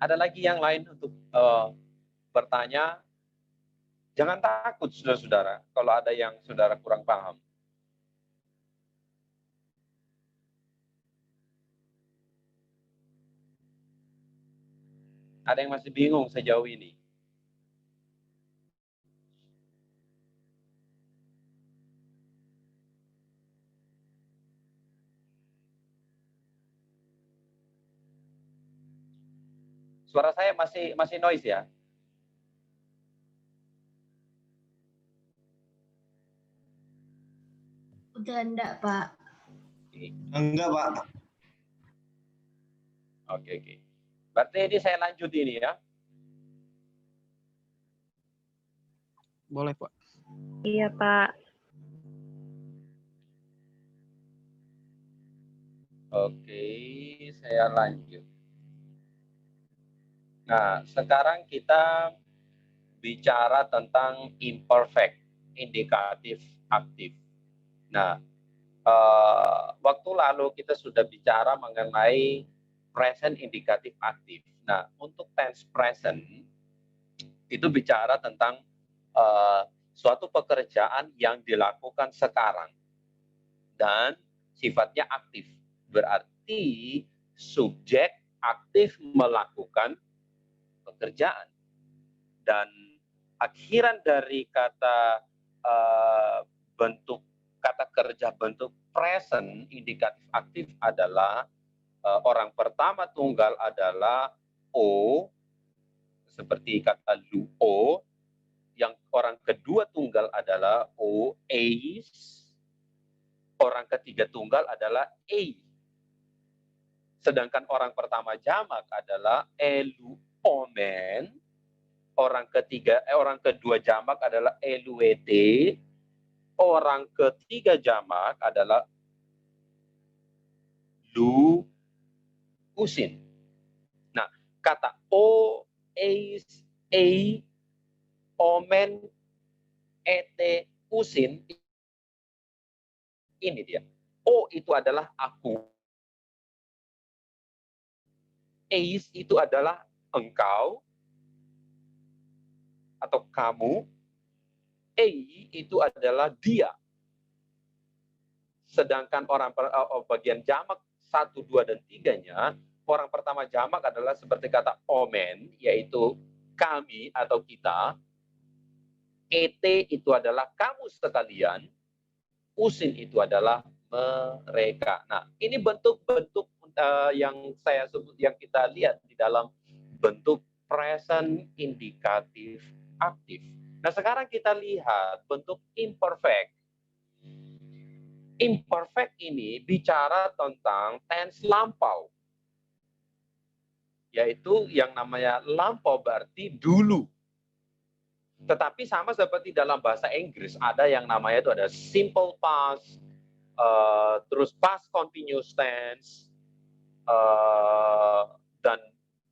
Ada lagi yang lain untuk bertanya? Jangan takut, saudara-saudara, kalau ada yang saudara kurang paham. Ada yang masih bingung sejauh ini? Suara saya masih noise ya? Udah enggak, Pak. Enggak, Pak. Oke. Berarti ini saya lanjut ini ya. Boleh, Pak. Iya, Pak. Oke, saya lanjut. Nah, sekarang kita bicara tentang imperfect, indikatif aktif. Nah, waktu lalu kita sudah bicara mengenai present indikatif aktif. Nah, untuk tense present itu bicara tentang suatu pekerjaan yang dilakukan sekarang dan sifatnya aktif. Berarti subjek aktif melakukan pekerjaan. Dan akhiran dari kata bentuk kata kerja bentuk present indikatif aktif adalah orang pertama tunggal adalah O, seperti kata luo. Yang orang kedua tunggal adalah o, eis. Orang ketiga tunggal adalah ei. Sedangkan orang pertama jamak adalah elu, omen. Orang kedua jamak adalah eluete. Orang ketiga jamak adalah lu, usin. Nah, kata o, eis, ei, omen, ete, usin, ini dia. O itu adalah aku. Eis itu adalah engkau atau kamu. Ei itu adalah dia. Sedangkan bagian jamak 1, 2, dan 3-nya, orang pertama jamak adalah seperti kata omen, yaitu kami atau kita. Ete itu adalah kamu sekalian. Usin itu adalah mereka. Nah, ini bentuk-bentuk yang saya sebut, yang kita lihat di dalam bentuk present indikatif aktif. Nah, sekarang kita lihat bentuk imperfect. Imperfect ini bicara tentang tense lampau. Yaitu yang namanya lampau berarti dulu. Tetapi sama seperti dalam bahasa Inggris, ada yang namanya itu ada simple past, terus past continuous tense, dan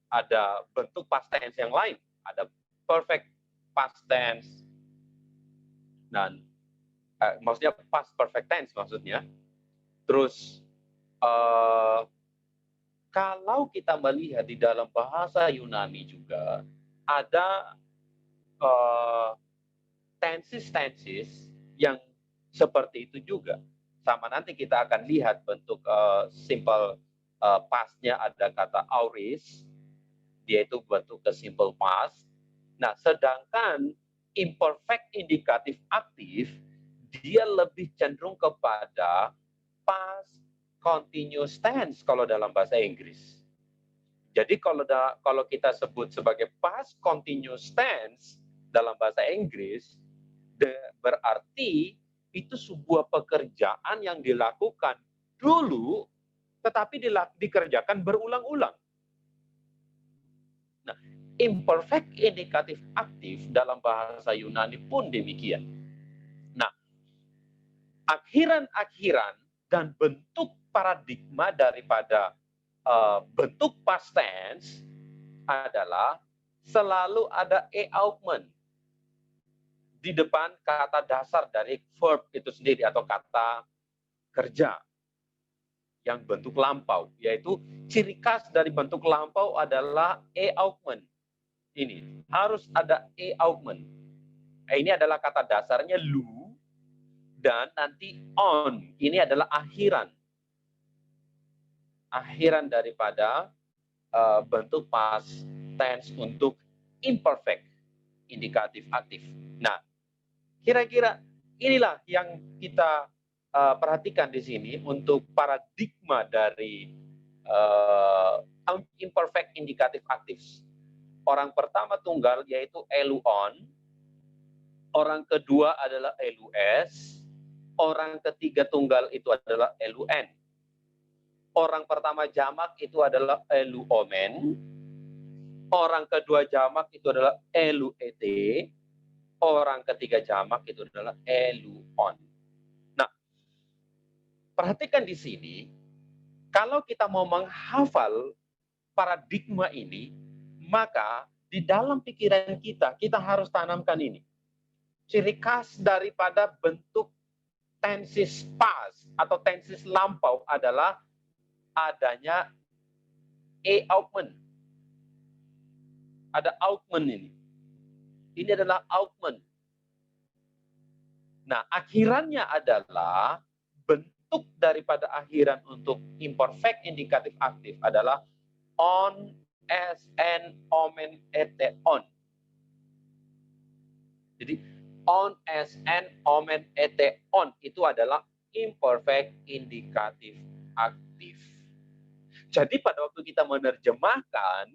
ada bentuk past tense yang lain. Ada perfect past tense, dan maksudnya past perfect tense maksudnya. Terus kalau kita melihat di dalam bahasa Yunani juga ada tenses yang seperti itu juga. Sama nanti kita akan lihat bentuk simple past-nya ada kata auris, dia itu bentuk ke simple past. Nah, sedangkan imperfect indikatif aktif, dia lebih cenderung kepada past continuous tense kalau dalam bahasa Inggris. Jadi kalau kita sebut sebagai past continuous tense dalam bahasa Inggris, berarti itu sebuah pekerjaan yang dilakukan dulu, tetapi dikerjakan berulang-ulang. Nah, imperfect indikatif aktif dalam bahasa Yunani pun demikian. Nah, akhiran-akhiran dan bentuk paradigma daripada bentuk past tense adalah selalu ada e augment di depan kata dasar dari verb itu sendiri atau kata kerja. yang bentuk lampau, yaitu ciri khas dari bentuk lampau adalah e-augment. Ini harus ada e-augment. Ini adalah kata dasarnya lu, dan nanti on. Ini adalah akhiran daripada bentuk past tense untuk imperfect indikatif aktif. Nah, kira-kira inilah yang kita perhatikan di sini untuk paradigma dari imperfect indikatif aktif. Orang pertama tunggal yaitu elu on, orang kedua adalah elu s, orang ketiga tunggal itu adalah elu n. Orang pertama jamak itu adalah elu omen, orang kedua jamak itu adalah elu et, orang ketiga jamak itu adalah elu on. Nah, perhatikan di sini, kalau kita mau menghafal paradigma ini, maka di dalam pikiran kita, kita harus tanamkan ini. Ciri khas daripada bentuk tenses past atau tenses lampau adalah adanya e-augment. Ada augment ini. Ini adalah augment. Nah, akhirannya adalah bentuk daripada akhiran untuk imperfect indikatif aktif adalah on, sn, omen, et, on. Jadi, on, sn, omen, et, on itu adalah imperfect indikatif aktif. Jadi pada waktu kita menerjemahkan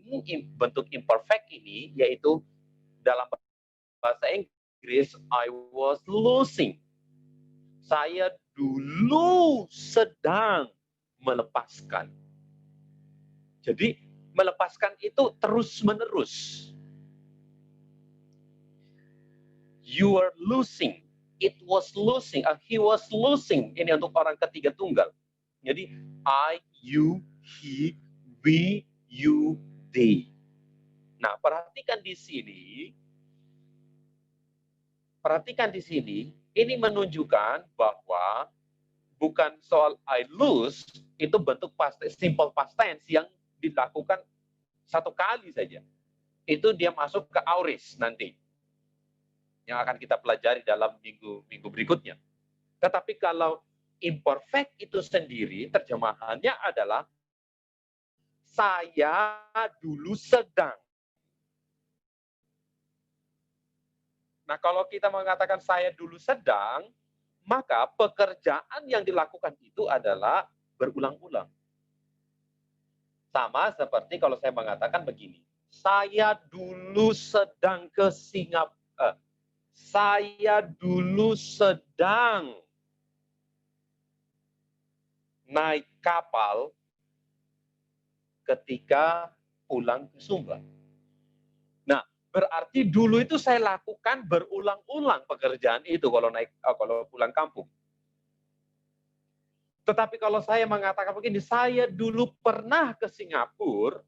bentuk imperfect ini, yaitu dalam bahasa Inggris, I was losing. Saya dulu sedang melepaskan. Jadi melepaskan itu terus-menerus. You are losing. It was losing. He was losing. Ini untuk orang ketiga tunggal. Jadi I, you, he, we, you, they. Nah, perhatikan di sini, ini menunjukkan bahwa bukan soal I lose, itu bentuk simple past tense yang dilakukan satu kali saja. Itu dia masuk ke aorist nanti, yang akan kita pelajari dalam minggu berikutnya. Tetapi kalau imperfect itu sendiri, terjemahannya adalah saya dulu sedang. Nah, kalau kita mengatakan saya dulu sedang, maka pekerjaan yang dilakukan itu adalah berulang-ulang. Sama seperti kalau saya mengatakan begini, saya dulu sedang ke Singapura. Saya dulu sedang naik kapal ketika pulang ke Sumba. Nah, berarti dulu itu saya lakukan berulang-ulang pekerjaan itu kalau pulang kampung. Tetapi kalau saya mengatakan begini, saya dulu pernah ke Singapura,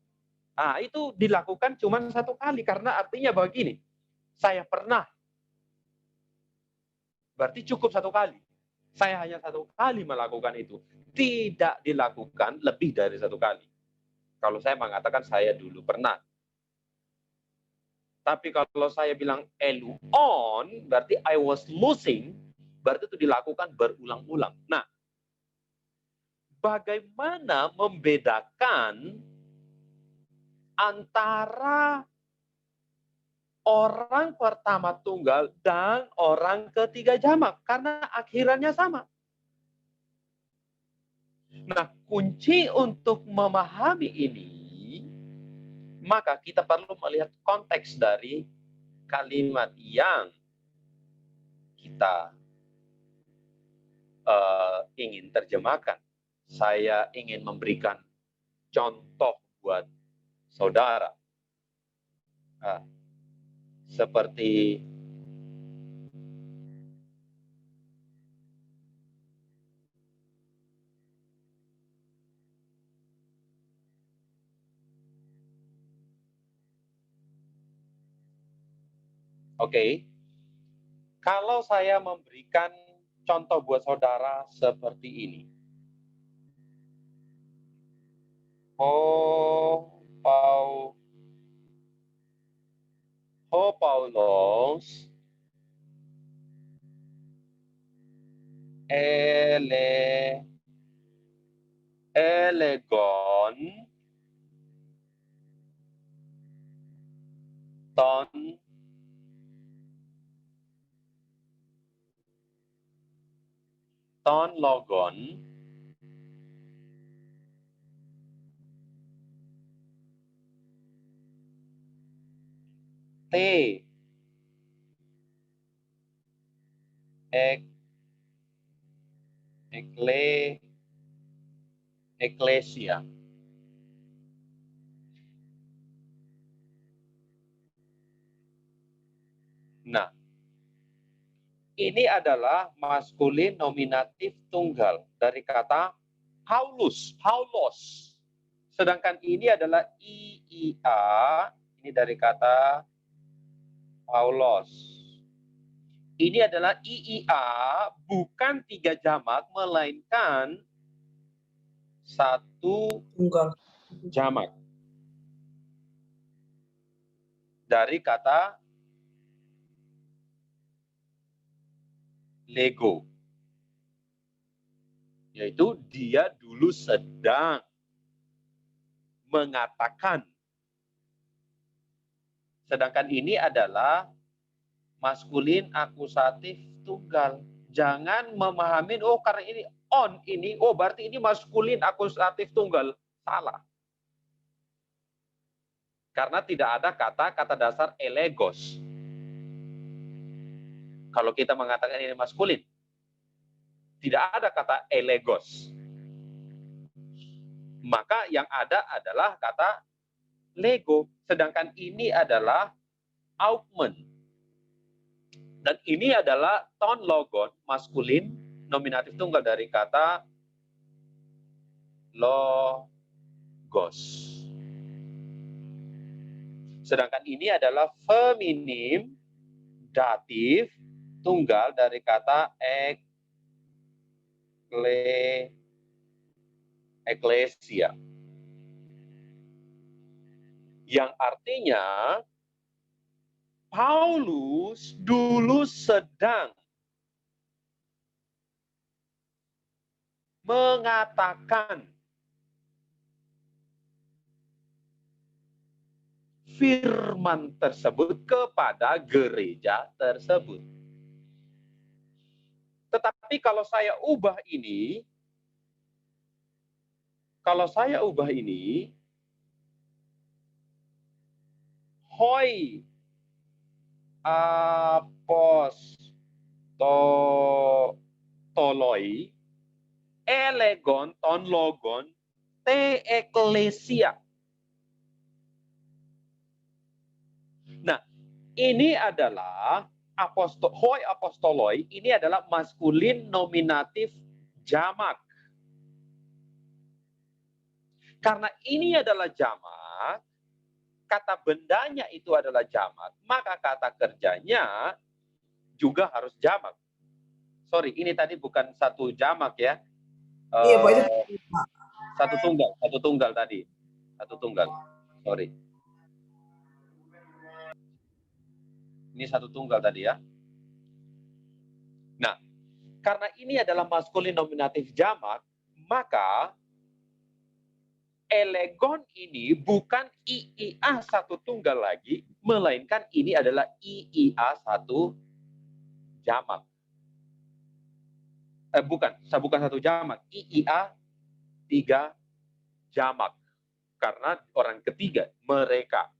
nah itu dilakukan cuma satu kali, karena artinya begini, saya pernah. Berarti cukup satu kali. Saya hanya satu kali melakukan itu. Tidak dilakukan lebih dari satu kali. Kalau saya mengatakan saya dulu pernah. Tapi kalau saya bilang elu on, berarti I was losing, berarti itu dilakukan berulang-ulang. Nah, bagaimana membedakan antara orang pertama tunggal dan orang ketiga jamak? Karena akhirannya sama. Nah, kunci untuk memahami ini, maka kita perlu melihat konteks dari kalimat yang kita ingin terjemahkan. Saya ingin memberikan contoh buat saudara. Seperti kalau saya memberikan contoh buat saudara seperti ini. Ho Paulos elegon ton logon te eklesia. Nah, ini adalah maskulin nominatif tunggal dari kata Paulos. Sedangkan ini adalah iia, ini dari kata Paulos. Ini adalah iia, bukan 3 jamak, melainkan 1 jamak. Dari kata lego. Yaitu dia dulu sedang mengatakan. Sedangkan ini adalah maskulin akusatif tunggal. Jangan memahami, oh karena ini on ini, oh berarti ini maskulin akusatif tunggal. Salah. Karena tidak ada kata dasar elegos. Kalau kita mengatakan ini maskulin, tidak ada kata elegos. Maka yang ada adalah kata lego. Sedangkan ini adalah augment. Dan ini adalah ton logon maskulin nominatif tunggal dari kata logos. Sedangkan ini adalah feminim datif tunggal dari kata eklesia. Yang artinya Paulus dulu sedang mengatakan firman tersebut kepada gereja tersebut. Tetapi kalau saya ubah ini, hoi apostoloi elegon ton logon te eklesia. Nah, ini adalah hoi apostoloi, ini adalah maskulin nominatif jamak. Karena ini adalah jamak, kata bendanya itu adalah jamak, maka kata kerjanya juga harus jamak. Sorry, ini tadi bukan 1 jamak ya. Iya, Pak. Satu tunggal tadi. 1 tunggal. Sorry. Ini 1 tunggal tadi ya. Nah, karena ini adalah maskulin nominatif jamak, maka elegon ini bukan iia 1 tunggal lagi, melainkan ini adalah iia 1 jamak. Bukan 1 jamak, iia 3 jamak. Karena orang ketiga, mereka.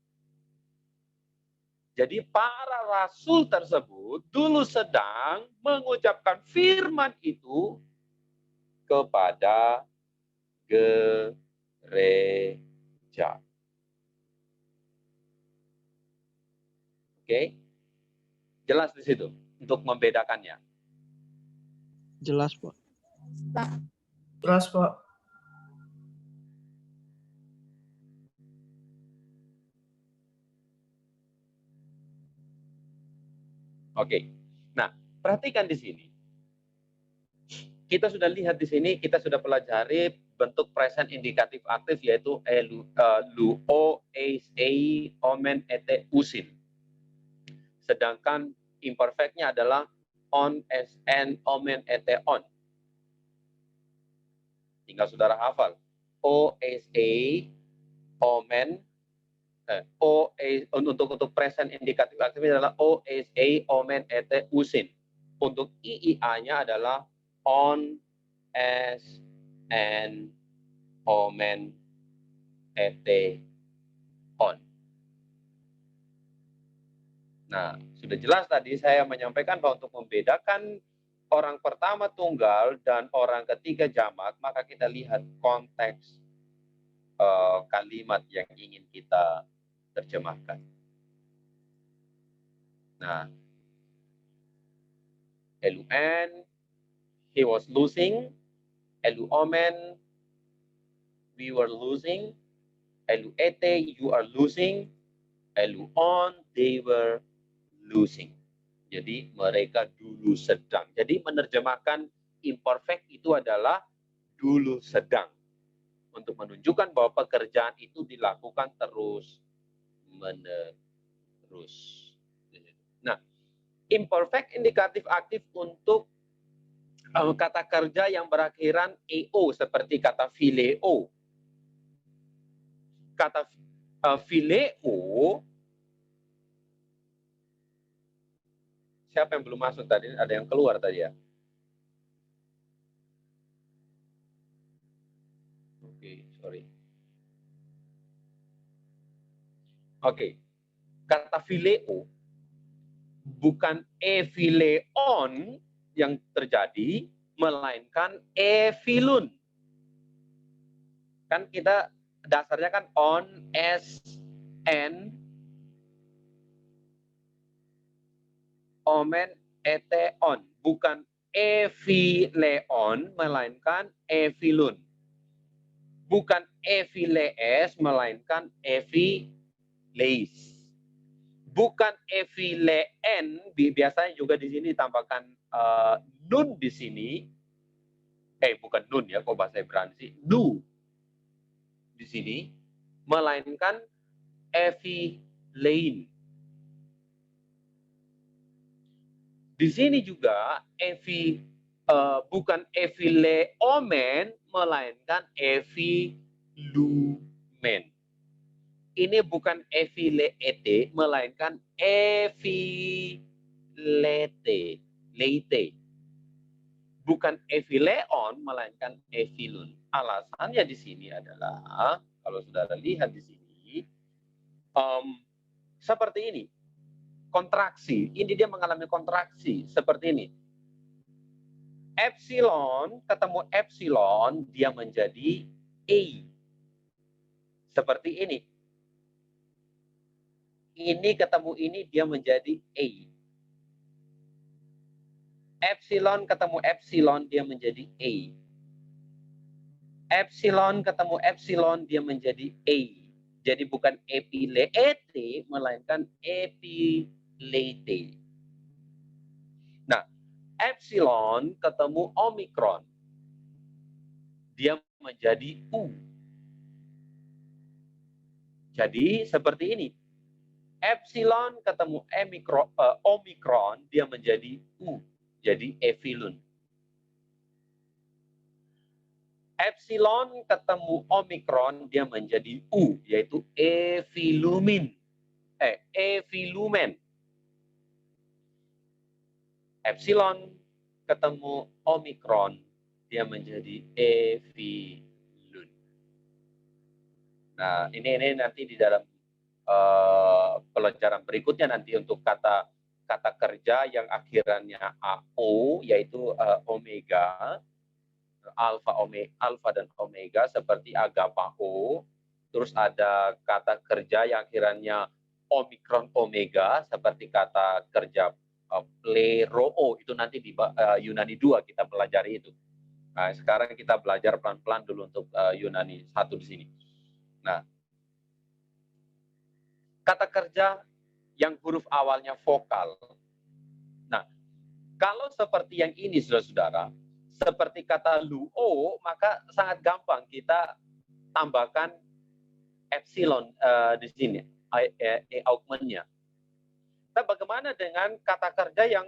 Jadi para rasul tersebut dulu sedang mengucapkan firman itu kepada gereja. Oke? Jelas di situ untuk membedakannya. Jelas, Pak. Jelas, Pak. Oke. Nah, perhatikan di sini. Kita sudah lihat di sini, kita sudah pelajari bentuk present indikatif aktif yaitu lu, o, eis, ei, omen, ete, usin. Sedangkan imperfectnya adalah on, sn, omen, ete, on. Tinggal saudara hafal. O, eis, ei, omen, untuk present indikatif aktif adalah o, eis, ei, omen, ete, usin. Untuk iia-nya adalah on, es, en, omen, ete, on. Nah, sudah jelas tadi saya menyampaikan bahwa untuk membedakan orang pertama tunggal dan orang ketiga jamak, maka kita lihat konteks kalimat yang ingin kita terjemahkan. Nah, LUN, he was losing. LUOMEN, we were losing. LUET, you are losing. LUON, they were losing. Jadi mereka dulu sedang. Jadi menerjemahkan imperfect itu adalah dulu sedang. Untuk menunjukkan bahwa pekerjaan itu dilakukan terus menerus. Nah, imperfect indikatif aktif untuk kata kerja yang berakhiran EO seperti kata phileo. Kata phileo, siapa yang belum masuk tadi? Ada yang keluar tadi ya? Oke, sorry. Oke, kata phileo bukan ephilon yang terjadi, melainkan ephilun. Kan kita dasarnya kan on, s, n, omen, ete, on. Bukan ephileon, melainkan ephilun. Bukan ephilees, melainkan ephileis. Bukan ephileen, biasanya juga di sini ditambahkan nun di sini. Bukan nun ya, kok bahasa Ibrani sih? Nu di sini, melainkan ephilein. Di sini juga bukan ephileomen, melainkan ephilumen. Ini bukan ephileete, melainkan ephilete. Leite. Bukan ephileon, melainkan ephilun. Alasannya di sini adalah, kalau saudara lihat di sini, seperti ini. Kontraksi. Ini dia mengalami kontraksi. Seperti ini. Epsilon ketemu epsilon, dia menjadi A. Seperti ini. Ini ketemu ini, dia menjadi A. Epsilon ketemu epsilon, dia menjadi A. Epsilon ketemu epsilon, dia menjadi A. Jadi bukan epileete, melainkan epilete. Nah, epsilon ketemu omikron, dia menjadi U. Jadi seperti ini. Epsilon ketemu omikron, dia menjadi U. Jadi ephilun. Epsilon ketemu omikron, dia menjadi U, yaitu ephilumen. Epsilon ketemu omikron, dia menjadi ephilun. Nah, ini nanti di dalam pelajaran berikutnya nanti untuk kata kerja yang akhirannya AO, yaitu omega, alfa dan omega seperti agapao. Terus ada kata kerja yang akhirannya omikron omega seperti kata kerja pleroo. Itu nanti di Yunani 2 kita pelajari itu. Nah, sekarang kita belajar pelan-pelan dulu untuk Yunani 1 di sini. Nah, kata kerja yang huruf awalnya vokal. Nah, kalau seperti yang ini, saudara-saudara, seperti kata luo, maka sangat gampang kita tambahkan epsilon di sini, augmentnya. Tapi bagaimana dengan kata kerja yang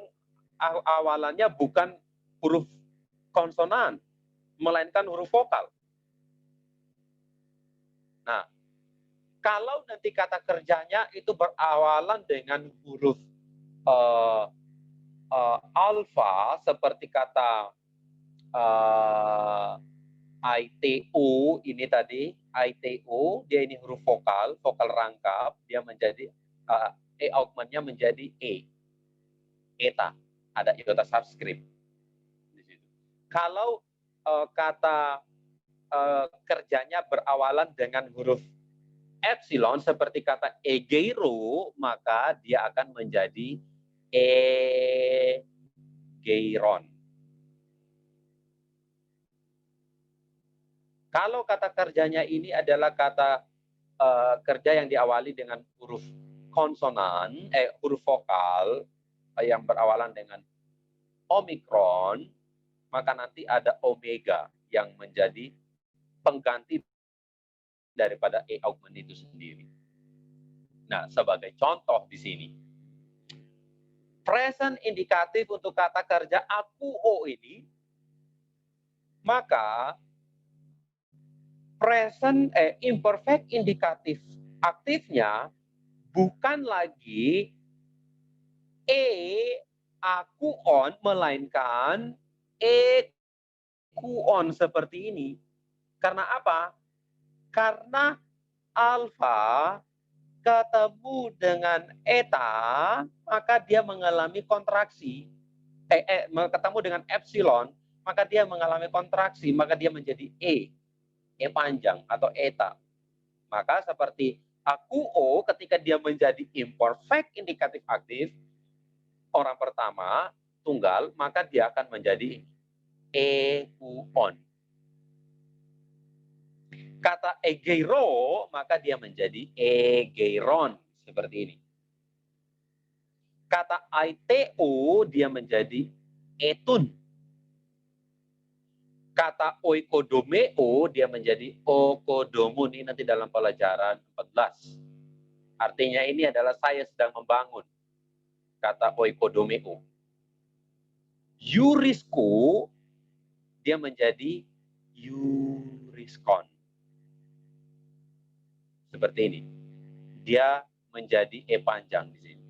awalannya bukan huruf konsonan, melainkan huruf vokal? Nah, kalau nanti kata kerjanya itu berawalan dengan huruf alfa, seperti kata ITO ini tadi, ITO, dia ini huruf vokal, vokal rangkap, dia menjadi augmentnya menjadi eta, ada iota subscript di situ. Kalau kata kerjanya berawalan dengan huruf epsilon seperti kata egeiro, maka dia akan menjadi egeiron. Kalau kata kerjanya ini adalah kata kerja yang diawali dengan huruf konsonan, huruf vokal yang berawalan dengan omikron, maka nanti ada omega yang menjadi pengganti daripada augment itu sendiri. Nah, sebagai contoh di sini, present indikatif untuk kata kerja akuo ini, maka present imperfect indikatif aktifnya bukan lagi akuon, melainkan kuon seperti ini. Karena apa? Karena alfa ketemu dengan eta, maka dia mengalami kontraksi. Ketemu dengan epsilon, maka dia mengalami kontraksi, maka dia menjadi E panjang atau eta. Maka seperti akuo ketika dia menjadi imperfect indikatif aktif, orang pertama tunggal, maka dia akan menjadi kuon. Kata egeiro, maka dia menjadi egeiron, seperti ini. Kata ITO, dia menjadi etun. Kata oikodomeo, dia menjadi okodomun. Ini nanti dalam pelajaran 14. Artinya ini adalah saya sedang membangun. Kata oikodomeo. Yurisku, dia menjadi yuriskon. Seperti ini. Dia menjadi panjang di sini.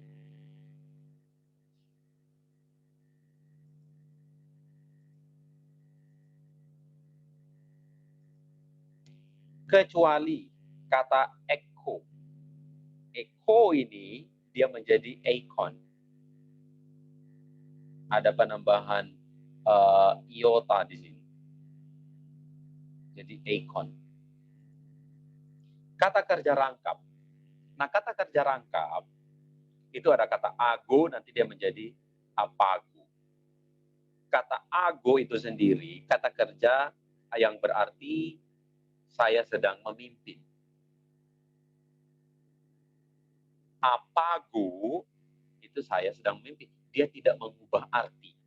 Kecuali kata echo. Echo ini dia menjadi eikon. Ada penambahan iota di sini. Jadi eikon. Kata kerja rangkap. Nah, kata kerja rangkap itu ada kata ago, nanti dia menjadi apago. Kata ago itu sendiri kata kerja yang berarti saya sedang memimpin. Apago itu saya sedang memimpin. Dia tidak mengubah arti.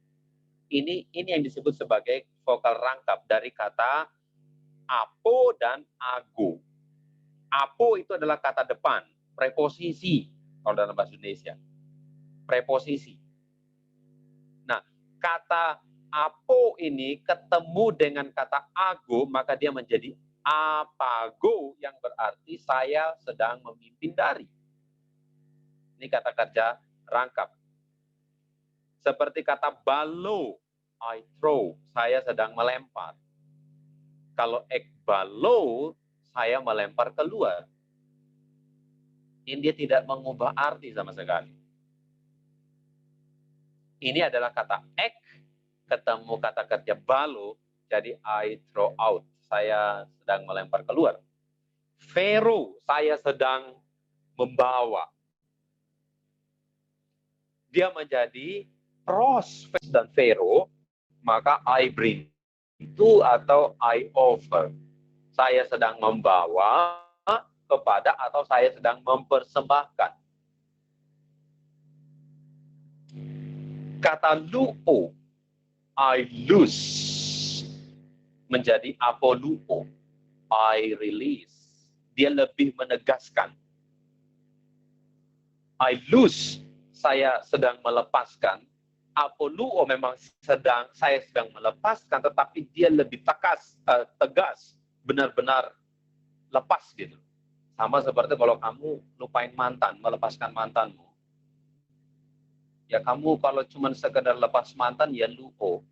Ini yang disebut sebagai vokal rangkap dari kata apo dan ago. Apo itu adalah kata depan, preposisi kalau dalam bahasa Indonesia. Preposisi. Nah, kata apo ini ketemu dengan kata ago, maka dia menjadi apago yang berarti saya sedang memimpin dari. Ini kata kerja rangkap. Seperti kata balo, I throw, saya sedang melempar. Kalau ekbalo, saya melempar keluar. Ini dia tidak mengubah arti sama sekali. Ini adalah kata ek, ketemu kata kerja balo, jadi I throw out. Saya sedang melempar keluar. Vero, saya sedang membawa. Dia menjadi pros dan vero, maka I bring itu atau I offer. Saya sedang membawa kepada atau saya sedang mempersembahkan. Kata luo, I lose. menjadi apoluo. I release. Dia lebih menegaskan. I loose. Saya sedang melepaskan. Apoluo memang saya sedang melepaskan, tetapi dia lebih tegas, benar-benar lepas gitu. Sama seperti kalau kamu lupain mantan, melepaskan mantanmu. Ya kamu kalau cuma sekedar lepas mantan, ya luo.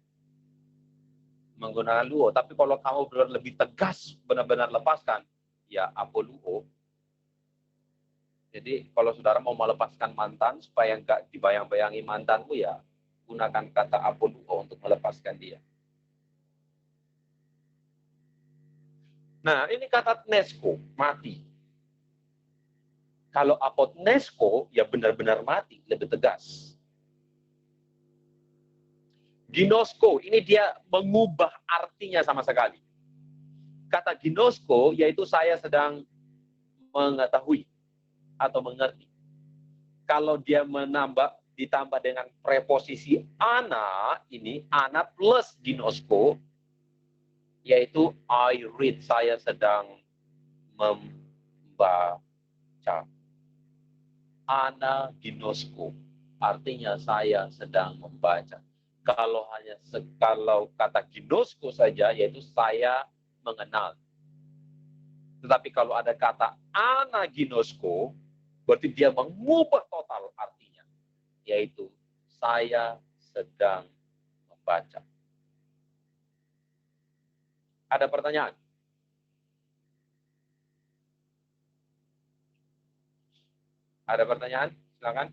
Menggunakan luo. Tapi kalau kamu benar lebih tegas, benar-benar lepaskan, ya apoluo. Jadi kalau saudara mau melepaskan mantan, supaya nggak dibayang-bayangi mantanmu, ya gunakan kata apoluo untuk melepaskan dia. Nah, ini kata nesko, mati. Kalau apotnesko, ya benar-benar mati, lebih tegas. Ginosko, ini dia mengubah artinya sama sekali. Kata ginosko, yaitu saya sedang mengetahui atau mengerti. Kalau dia ditambah dengan preposisi ana, ini ana plus ginosko, yaitu I read, saya sedang membaca. Ana ginosko, artinya saya sedang membaca. Kalau kata ginosko saja, yaitu saya mengenal. Tetapi kalau ada kata ana ginosko, berarti dia mengubah total artinya, yaitu saya sedang membaca. Ada pertanyaan? Ada pertanyaan? Silakan.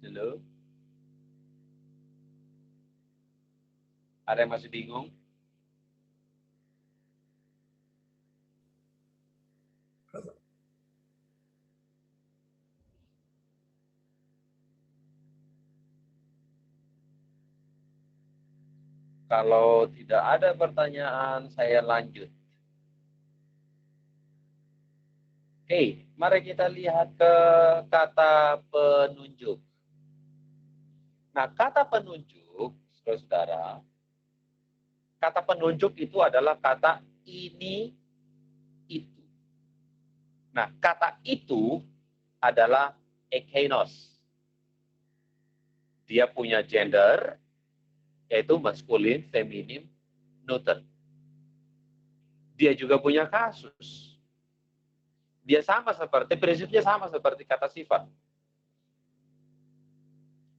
Halo? Ada yang masih bingung? Kalau tidak ada pertanyaan, saya lanjut. Oke, mari kita lihat ke kata penunjuk. Nah, kata penunjuk, saudara, kata penunjuk itu adalah kata ini, itu. Nah, kata itu adalah ekeinos. Dia punya gender, yaitu maskulin, feminim, neuter. Dia juga punya kasus. Dia prinsipnya sama seperti kata sifat.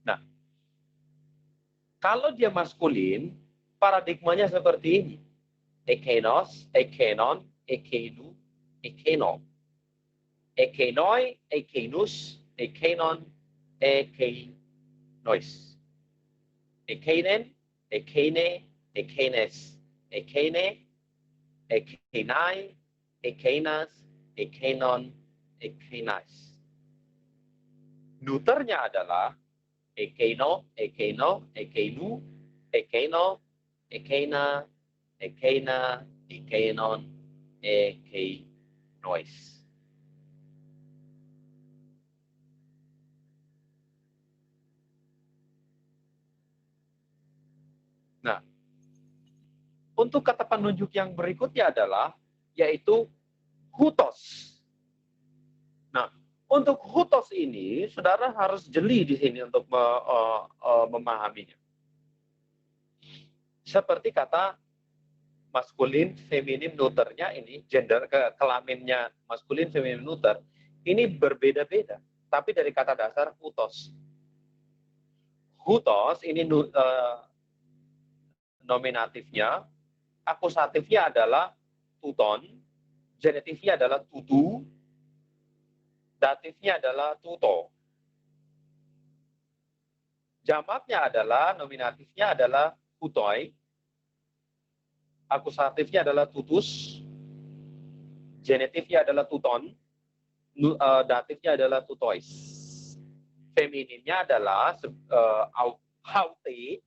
Nah, kalau dia maskulin, paradigmanya seperti ini. Ekeinos, ekenon, ekeinu, ekeno. Ekenoi, ekeinus, ekenon, ekeinois. Ekeinen, ekeine, ekeines, ekeine, ekenai, ekeinas, ekenon, ekeinais. Neuternya adalah ekeino, ekeino, ekeinu, ekeino, ekeina, ekeina, ekeinon, ekeinois. Nah, untuk kata penunjuk yang berikutnya adalah, yaitu hutos. Nah, untuk hutos ini, saudara harus jeli di sini untuk memahaminya. Seperti kata maskulin, feminim, neuternya ini, gender, kelaminnya maskulin, feminim, neuter, ini berbeda-beda. Tapi dari kata dasar hutos. Hutos ini nominatifnya, akusatifnya adalah tuton, genitifnya adalah tutu, datifnya adalah tuto. Jamaknya adalah, nominatifnya adalah hutoi, akusatifnya adalah tutus, genitifnya adalah tuton, datifnya adalah tutois. Femininnya adalah haute,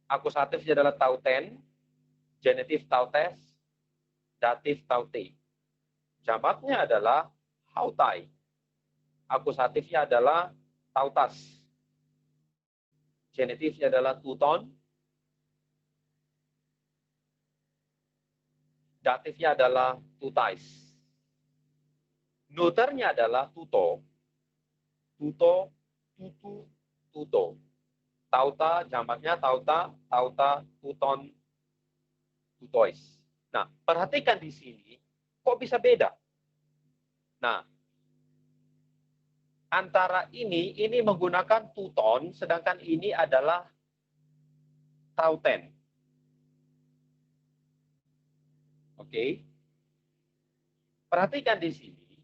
akusatifnya adalah tauten, genitif tautes, datif taute. Jamaknya adalah hautai. akusatifnya adalah tautas. Genitifnya adalah tuton. Datifnya adalah tutais. Neuternya adalah tuto. Tuto, tutu, tuto. Tauta, jamaknya tauta, tauta, tuton, tutois. Nah, perhatikan di sini, kok bisa beda? Nah, antara ini menggunakan tuton, sedangkan ini adalah tauten. Oke. Perhatikan di sini.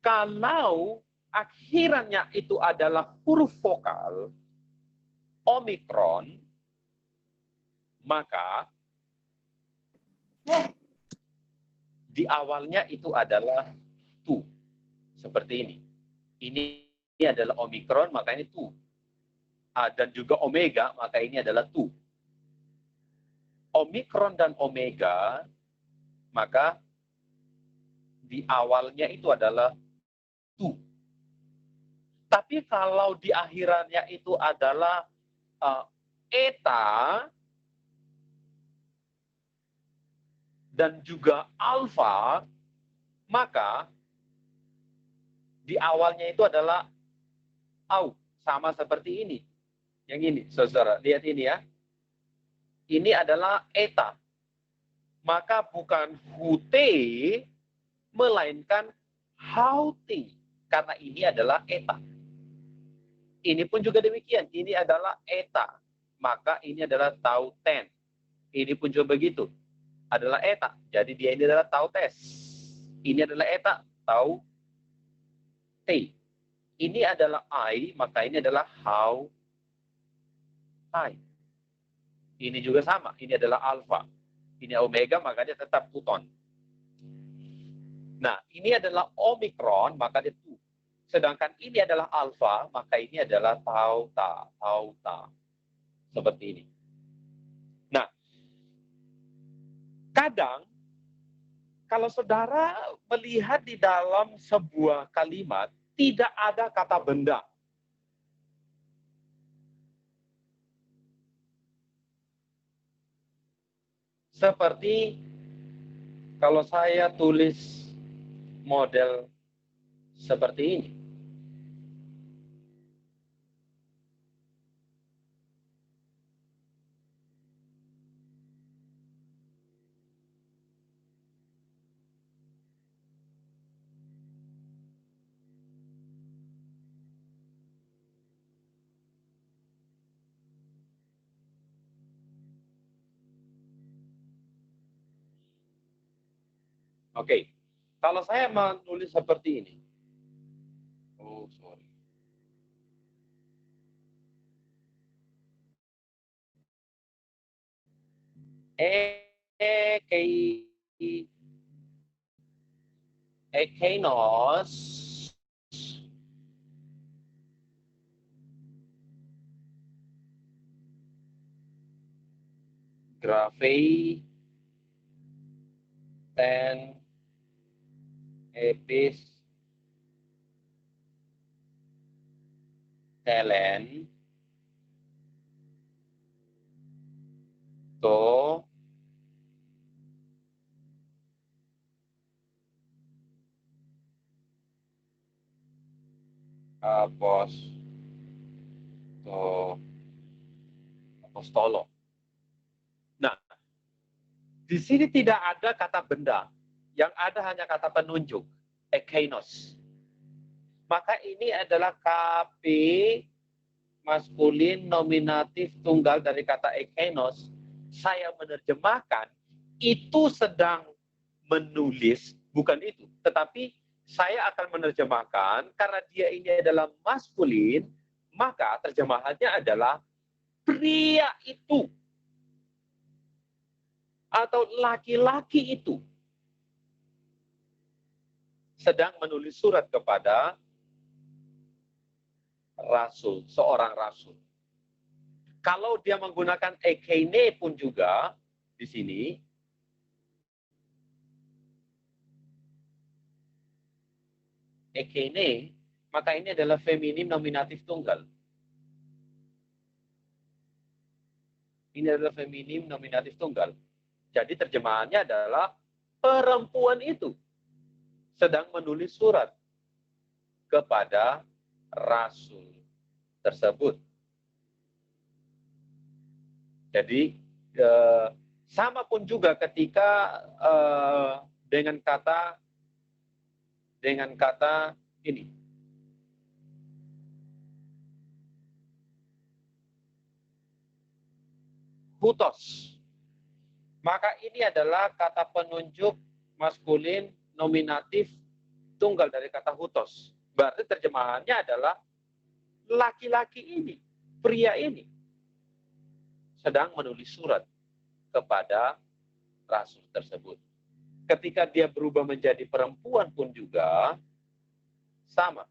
Kalau akhirannya itu adalah huruf vokal omikron, maka di awalnya itu adalah tu. Seperti ini. Ini adalah omikron, maka ini tu. Dan juga omega, maka ini adalah tu. Omikron dan omega, maka di awalnya itu adalah tu. Tapi kalau di akhirannya itu adalah eta dan juga alfa, maka di awalnya itu adalah au, sama seperti ini. Yang ini, saudara, lihat ini ya. Ini adalah eta. Maka bukan hute, melainkan haute. Karena ini adalah eta. Ini pun juga demikian. Ini adalah eta. Maka ini adalah tauten. Ini pun juga begitu. Adalah eta. Jadi dia ini adalah tautes. Ini adalah eta. Tau. T. Ini adalah I. Maka ini adalah how. I. Ini juga sama. Ini adalah alpha. Ini omega. Maka dia tetap tuton. Nah, ini adalah omikron. Maka dia tu. Sedangkan ini adalah alfa, maka ini adalah tauta, tauta. Seperti ini. Nah, kadang kalau saudara melihat di dalam sebuah kalimat, tidak ada kata benda. Seperti kalau saya tulis model seperti ini. Oke, kalau saya menulis seperti ini. Oh, sorry. Ekeinos grafei ten epis telen to apostolo. Nah, di sini tidak ada kata benda, yang ada hanya kata penunjuk, ekeinos. Maka ini adalah KP maskulin nominatif tunggal dari kata ekeinos. Saya menerjemahkan itu sedang menulis, bukan itu, tetapi saya akan menerjemahkan karena dia ini adalah maskulin, maka terjemahannya adalah pria itu atau laki-laki itu sedang menulis surat kepada rasul, seorang rasul. Kalau dia menggunakan ekeine pun juga di sini, ekene, maka ini adalah feminim nominatif tunggal. Ini adalah feminim nominatif tunggal. Jadi terjemahannya adalah perempuan itu sedang menulis surat kepada rasul tersebut. Jadi sama pun juga ketika dengan kata ini. Hutos. Maka ini adalah kata penunjuk maskulin nominatif tunggal dari kata hutos. Berarti terjemahannya adalah laki-laki ini, pria ini sedang menulis surat kepada rasul tersebut. Ketika dia berubah menjadi perempuan pun juga sama.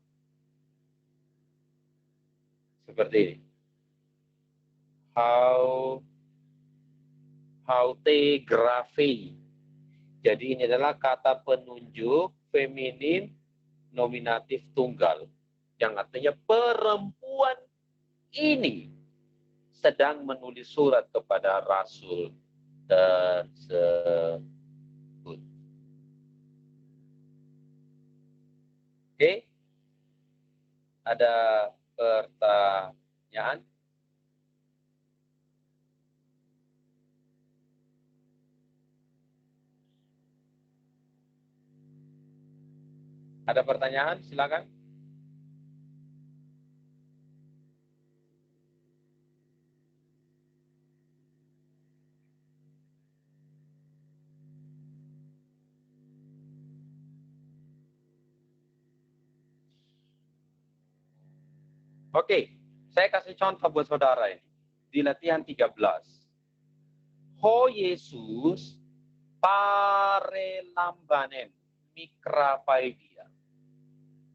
Seperti ini. Haute-graphie. Jadi ini adalah kata penunjuk feminin nominatif tunggal. Yang artinya perempuan ini sedang menulis surat kepada rasul tersebut. Oke? Ada pertanyaan? Ada pertanyaan? Silakan. Oke, saya kasih contoh buat saudara ini. Di latihan 13. Ho Yesus parelambanen mikrapaidia.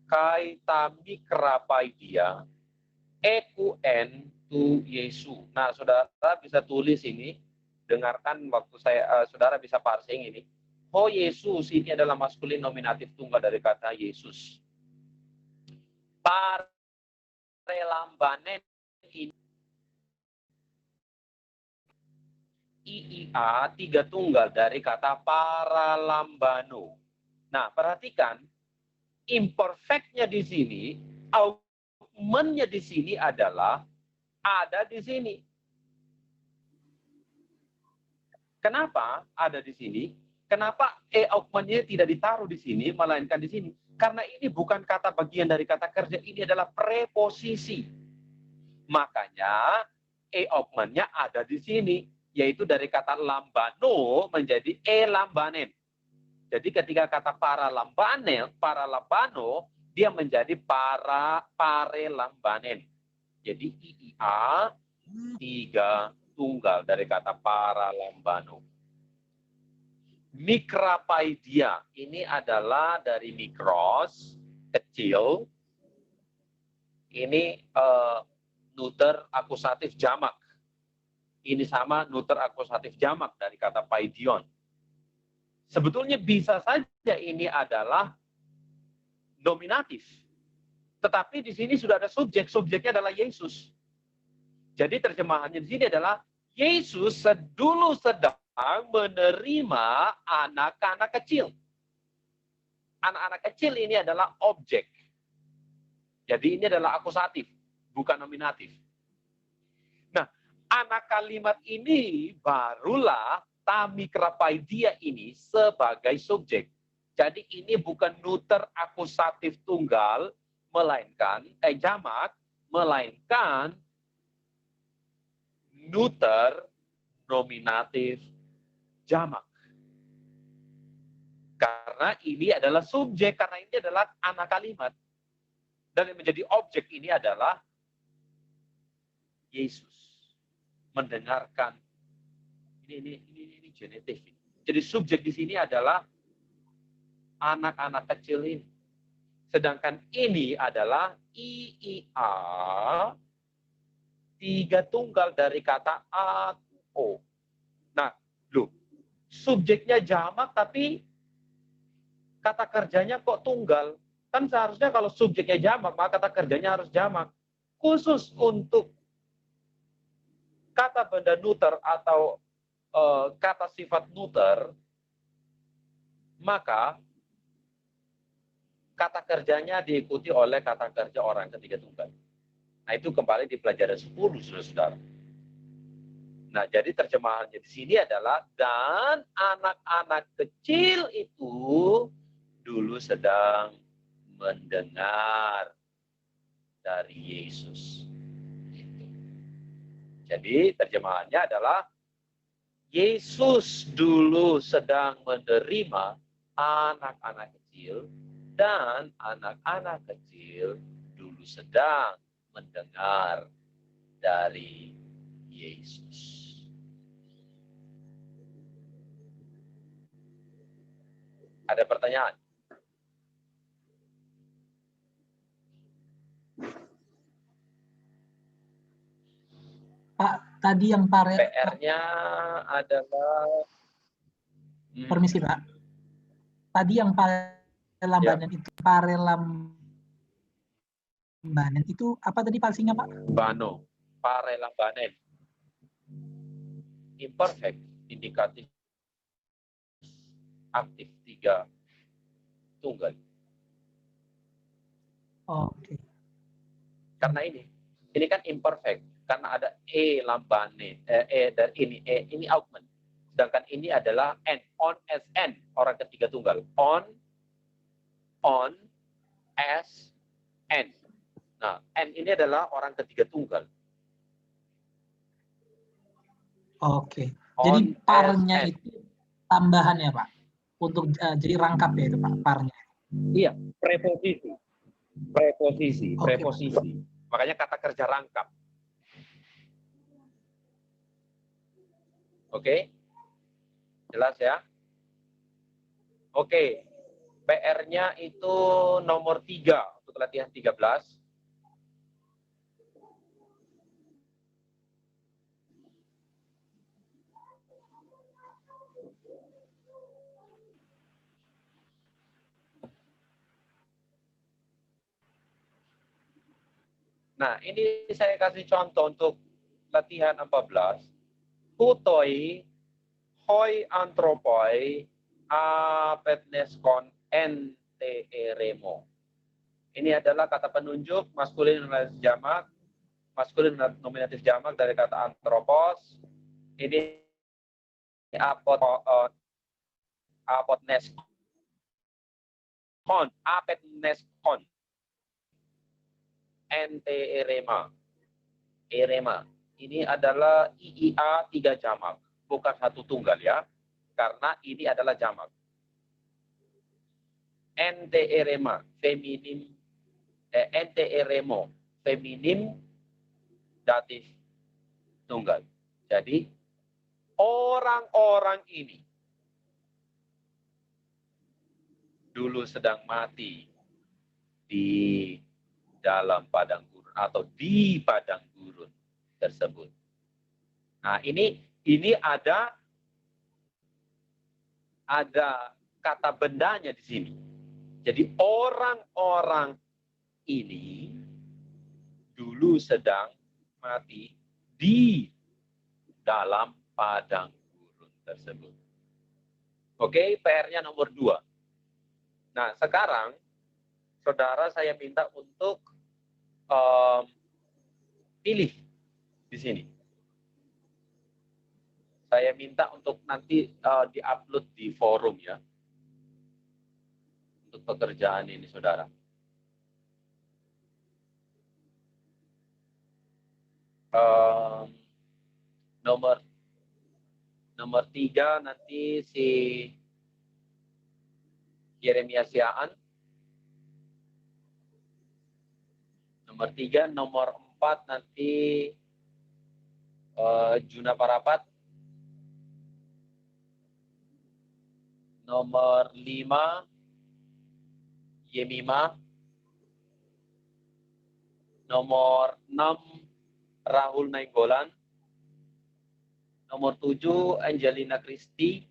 Kaita mikrapaidia ekuen tu Yesu. Nah, saudara bisa tulis ini, dengarkan waktu saudara bisa parsing ini. Ho Yesus ini adalah maskulin nominatif tunggal dari kata Yesus. Parelambanen ini IIA tiga tunggal dari kata paralambano. Nah, perhatikan imperfectnya di sini, augmentnya di sini adalah ada di sini. Kenapa ada di sini? Kenapa augmentnya tidak ditaruh di sini, melainkan di sini? Karena ini bukan kata bagian dari kata kerja, ini adalah preposisi. Makanya augmentnya ada di sini, yaitu dari kata lambano menjadi lambanen. Jadi ketika kata paralambano, dia menjadi parelambanen. Jadi IIA tiga tunggal dari kata paralambano. Mikrapaidia ini adalah dari mikros, kecil. Ini neuter akusatif jamak. Ini sama neuter akusatif jamak dari kata paidion. Sebetulnya bisa saja ini adalah nominatif. Tetapi di sini sudah ada subjek. Subjeknya adalah Yesus. Jadi terjemahannya di sini adalah Yesus dulu sedang menerima anak-anak kecil. Anak-anak kecil ini adalah objek. Jadi ini adalah akusatif, bukan nominatif. Nah, anak kalimat ini barulah tamikrapaidia ini sebagai subjek. Jadi ini bukan neuter akusatif tunggal, melainkan jamak, melainkan neuter nominatif jamak. Karena ini adalah subjek, karena ini adalah anak kalimat. Dan yang menjadi objek ini adalah Yesus. Mendengarkan. Ini genetif. Jadi subjek di sini adalah anak-anak kecil ini. Sedangkan ini adalah IIA tiga tunggal dari kata AO. Nah, loh, subjeknya jamak tapi kata kerjanya kok tunggal. Kan seharusnya kalau subjeknya jamak, maka kata kerjanya harus jamak. Khusus untuk kata benda neuter atau kata sifat neuter, maka kata kerjanya diikuti oleh kata kerja orang ketiga tunggal. Nah, itu kembali di pelajaran 10, saudara-saudara. Nah, jadi terjemahannya di sini adalah, dan anak-anak kecil itu dulu sedang mendengar dari Yesus. Gitu. Jadi terjemahannya adalah, Yesus dulu sedang menerima anak-anak kecil, dan anak-anak kecil dulu sedang mendengar dari Yesus. Ada pertanyaan? Pak, tadi yang PR-nya adalah permisi Pak. Tadi yang parelambanan itu, parelambanan itu apa tadi palsinya Pak? Bano, parelambanen. Imperfect, indikatif, aktif, 3 tunggal. Oke. Karena ini kan imperfect, karena ada lambane, dan ini augment. Sedangkan ini adalah n, on as n, orang ketiga tunggal. On as n. Nah, n ini adalah orang ketiga tunggal. Oke. Jadi parnya itu tambahan ya Pak? Untuk jadi rangkap ya itu Pak, parnya? Iya, preposisi. Oke, Preposisi. Makanya kata kerja rangkap. Oke? Jelas ya? Oke. PR-nya itu nomor 3 untuk latihan 13. Nah, ini saya kasih contoh untuk latihan 14. Hutoi, hoi antropoi, apetneskon, enteeremo. Ini adalah kata penunjuk maskulin nominatif jamak, maskulin nominatif jamak dari kata antropos. Ini apetneskon, enteerema. Erema. Ini adalah IIA 3 jamak, bukan 1 tunggal ya. Karena ini adalah jamak. Enteerema, feminim, enteeremo, feminim, datif tunggal. Jadi, orang-orang ini dulu sedang mati di dalam padang gurun atau di padang gurun tersebut. Nah, ini ada kata bendanya di sini. Jadi orang-orang ini dulu sedang mati di dalam padang gurun tersebut. Oke, PR-nya nomor 2. Nah, sekarang saudara saya minta untuk pilih di sini. Saya minta untuk nanti di-upload di forum ya. Untuk pekerjaan ini, saudara. Nomor 3 nanti si Yeremia Siaan. Nomor 3, nomor 4 nanti Juna Parapat. Nomor 5 Yemima. Nomor 6 Rahul Nainggolan. Nomor 7 Angelina Christie.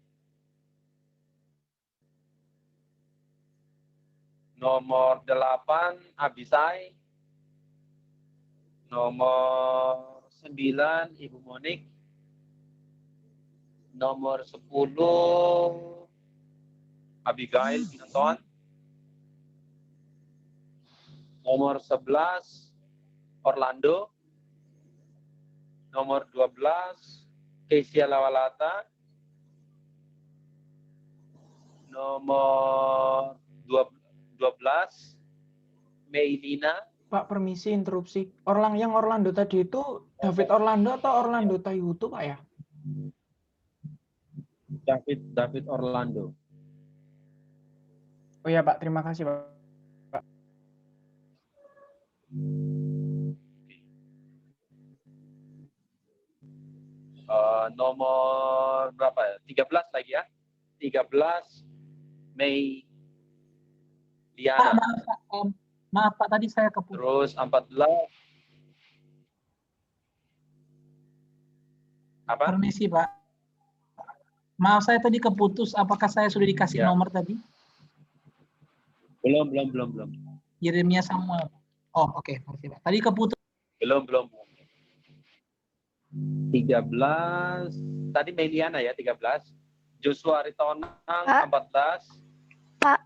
Nomor 8, Abisai. Nomor 9, Ibu Monik. Nomor 10, Abigail Pinonton. Nomor 11, Orlando. Nomor 12, Kesia Lawalata. Nomor 12, Meilina. Pak, permisi interupsi. Yang Orlando tadi itu David Orlando atau Orlando Tayuto, Pak ya? David Orlando. Oh ya Pak, terima kasih Pak. Nomor berapa ya? 13 lagi ya. 13, Mei Pak, Liana. maaf Pak, tadi saya keputus. Terus 14. Apa? Permisi Pak. Maaf, saya tadi keputus. Apakah saya sudah dikasih Ya. nomor tadi? Belum. Yeremia Samuel. Oh, oke. Makasih Pak. Tadi keputus. Belum. 13. Tadi Meliana ya, 13. Joshua Ritonang, Pak. 14. Pak,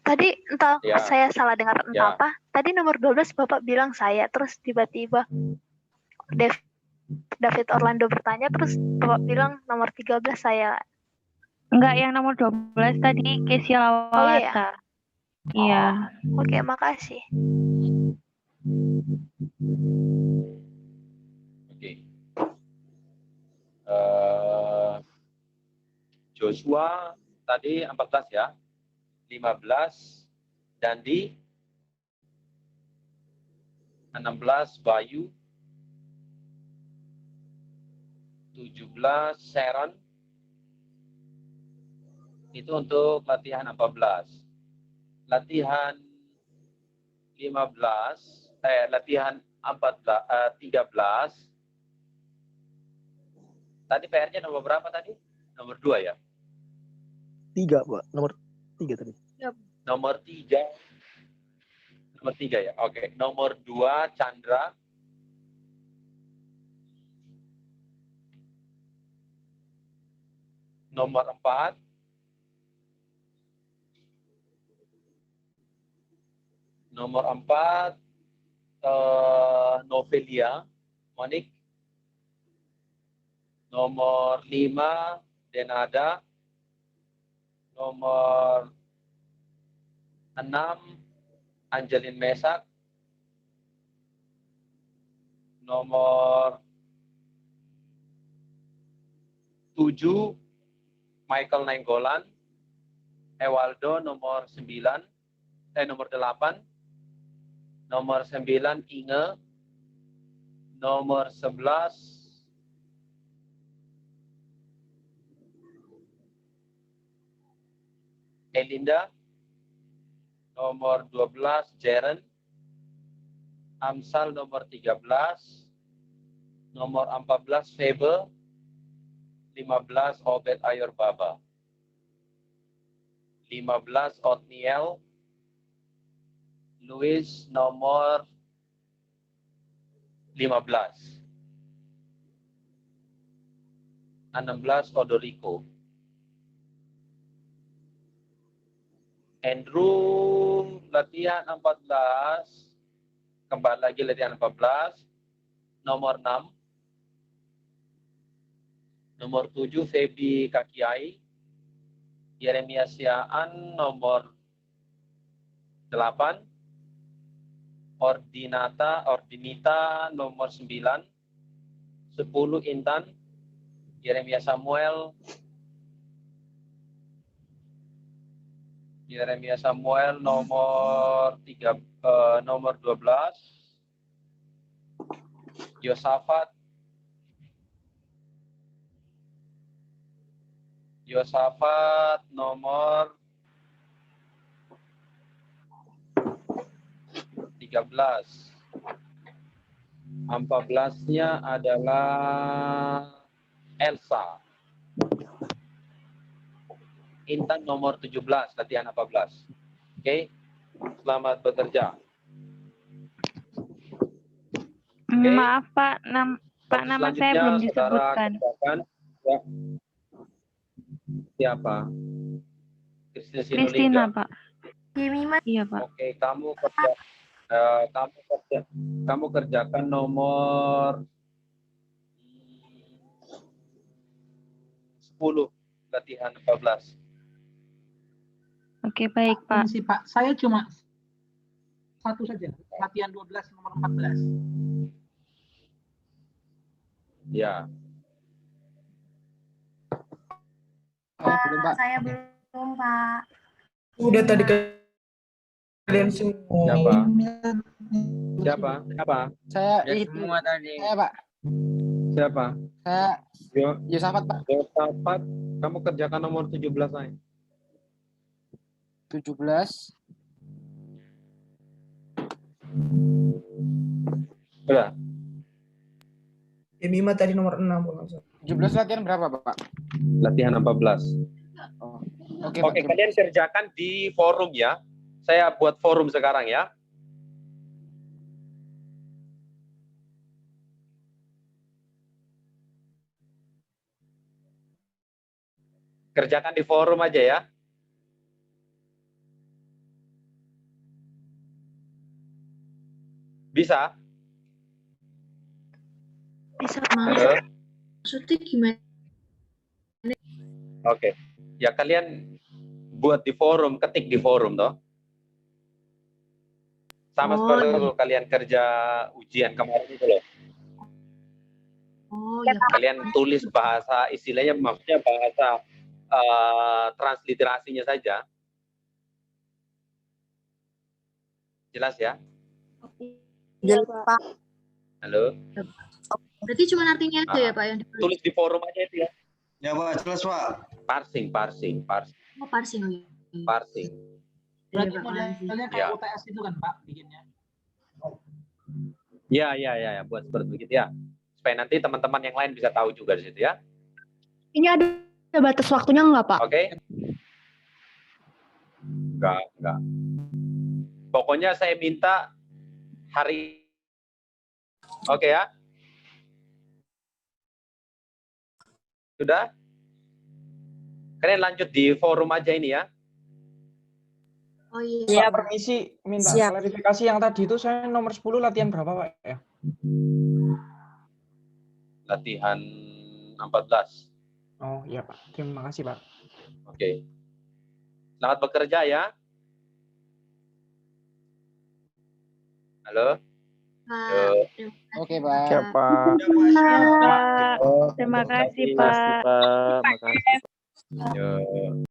tadi entah Ya. saya salah dengar entah Ya. apa. Tadi nomor 12 Bapak bilang saya, terus tiba-tiba David Orlando bertanya, terus Bapak bilang nomor 13 saya. Enggak, yang nomor 12 tadi Kesia Lawalata. Iya. Oke, makasih. Oke. Joshua tadi 14 ya. 15 Dandi. 16 Bayu. 17 Sharon. Itu untuk latihan 14. Latihan 13. Tadi PR-nya nomor berapa tadi? Nomor 2 ya? 3, Pak. Nomor 3 tadi. Nomor 3. Nomor 3 ya? Oke. Nomor 2 Chandra. Nomor 4 Novelia Monik. Nomor 5 Denada. Nomor 6 Angelin Mesak. Nomor 7 Michael Nainggolan. Ewaldo nomor 9. Nomor 8. Nomor 9 Inge. Nomor 11 Elinda. Nomor 12 Jaren. Amsal nomor 13. Nomor 14 Febe. 15 Obed Ayor Baba. 15 Otniel. Luis nomor 15. 16 Odorico. Andrew latihan 14. Kembali lagi latihan 14. Nomor 6. Nomor 7 Febi Kakiai. Yeremia Siaan nomor 8. Ordinita nomor 9. 10 Intan. Yeremia Samuel. Nomor 12. Yosafat nomor 13. 14-nya adalah Elsa. Intan nomor 17, latihan 14. Oke. Selamat bekerja. Oke. Maaf Pak, Pak Terus nama saya selanjutnya, belum saudara disebutkan. kerjakan. Ya. Siapa? Kristina Pak. Iya Pak. Oke, kamu kerjakan nomor 10, latihan 14. Oke baik Pak. Permisi Pak, saya cuma satu saja, latihan 12 nomor 14. Ya. belum, Pak. Saya belum, Pak. Udah tadi kalian semua. Siapa? Saya semua tadi. saya, Pak. Siapa? Saya Yosafat, Pak. Yosafat, kamu kerjakan nomor 17 aja. 17. Udah. Mima tadi nomor 6 kalau nggak salah. 17 latihan berapa, Pak? Latihan 14. Oh. Oke, Oke, Pak. kalian kerjakan di forum ya. Saya buat forum sekarang ya. Kerjakan di forum aja ya. Bisa? Bisa Halo? maksudnya gimana? Oke. Ya kalian buat di forum, ketik di forum toh. Sama seperti kalau kalian kerja ujian kemarin itu loh. Oh ya. Kalian tulis bahasa, istilahnya maksudnya bahasa transliterasinya saja. Jelas ya? Iya, Pak. Halo? Berarti cuma artinya aja ya Pak yang ditulis. Tulis di forum aja itu ya. Ya Pak, jelas Pak. Parsing. Oh parsing. Parsing. Berarti Iya, Pak, modelnya Ya. kayak UTS itu kan Pak bikinnya. Ya, buat seperti begitu ya. Supaya nanti teman-teman yang lain bisa tahu juga di situ ya. Ini ada batas waktunya nggak, Pak? Oke? Enggak. Pokoknya saya minta hari. Oke ya? Sudah? Kalian lanjut di forum aja ini ya. Oh iya. Iya, permisi minta Siap. klarifikasi yang tadi itu saya nomor 10 latihan berapa, Pak ya? Latihan 14. Oh, iya, Pak. Terima kasih, Pak. Oke. Selamat bekerja ya. Halo? Pak. Yo. Oke, Pak. Siapa? Terima kasih Pak. Yo.